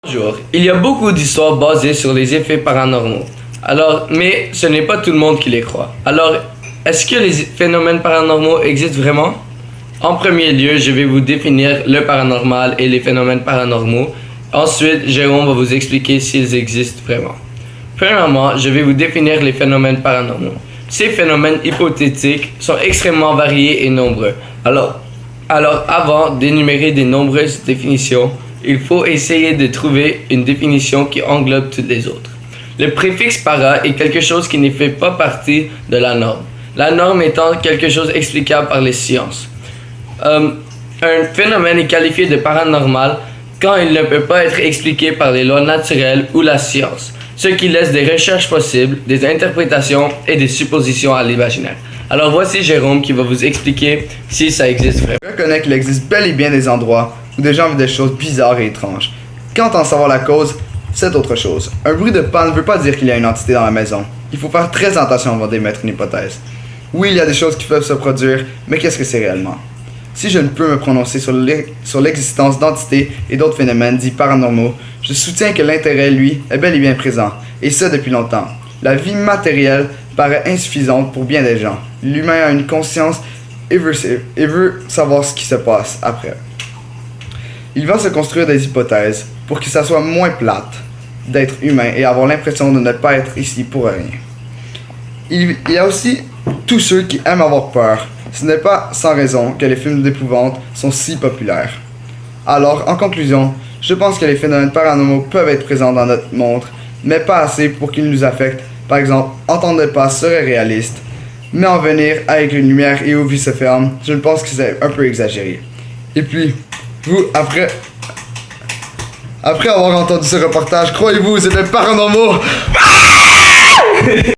Bonjour. Il y a beaucoup d'histoires basées sur les effets paranormaux. Mais ce n'est pas tout le monde qui les croit. Alors, est-ce que les phénomènes paranormaux existent vraiment? En premier lieu, je vais vous définir le paranormal et les phénomènes paranormaux. Ensuite, Jérôme va vous expliquer s'ils existent vraiment. Premièrement, je vais vous définir les phénomènes paranormaux. Ces phénomènes hypothétiques sont extrêmement variés et nombreux. Alors avant d'énumérer de nombreuses définitions, il faut essayer de trouver une définition qui englobe toutes les autres. Le préfixe para est quelque chose qui ne fait pas partie de la norme. La norme étant quelque chose explicable par les sciences. Un phénomène est qualifié de paranormal quand il ne peut pas être expliqué par les lois naturelles ou la science, ce qui laisse des recherches possibles, des interprétations et des suppositions à l'imaginaire. Alors voici Jérôme qui va vous expliquer si ça existe vraiment. Je reconnais qu'il existe bel et bien des endroits où des gens vivent des choses bizarres et étranges. Quant à en savoir la cause, c'est autre chose. Un bruit de panne ne veut pas dire qu'il y a une entité dans la maison. Il faut faire très attention avant d'émettre une hypothèse. Oui, il y a des choses qui peuvent se produire, mais qu'est-ce que c'est réellement? Si je ne peux me prononcer sur l'existence d'entités et d'autres phénomènes dits paranormaux, je soutiens que l'intérêt, lui, est bel et bien présent, et ça depuis longtemps. La vie matérielle paraît insuffisante pour bien des gens. L'humain a une conscience et veut savoir ce qui se passe après. Il va se construire des hypothèses pour que ça soit moins plate d'être humain et avoir l'impression de ne pas être ici pour rien. Il y a aussi tous ceux qui aiment avoir peur. Ce n'est pas sans raison que les films d'épouvante sont si populaires. Alors, en conclusion, je pense que les phénomènes paranormaux peuvent être présents dans notre monde, mais pas assez pour qu'ils nous affectent. Par exemple, entendre des pas serait réaliste, mais en venir avec une lumière et où vie se ferme, je pense que c'est un peu exagéré. Et puis, vous, après avoir entendu ce reportage, croyez-vous, c'était paranormal?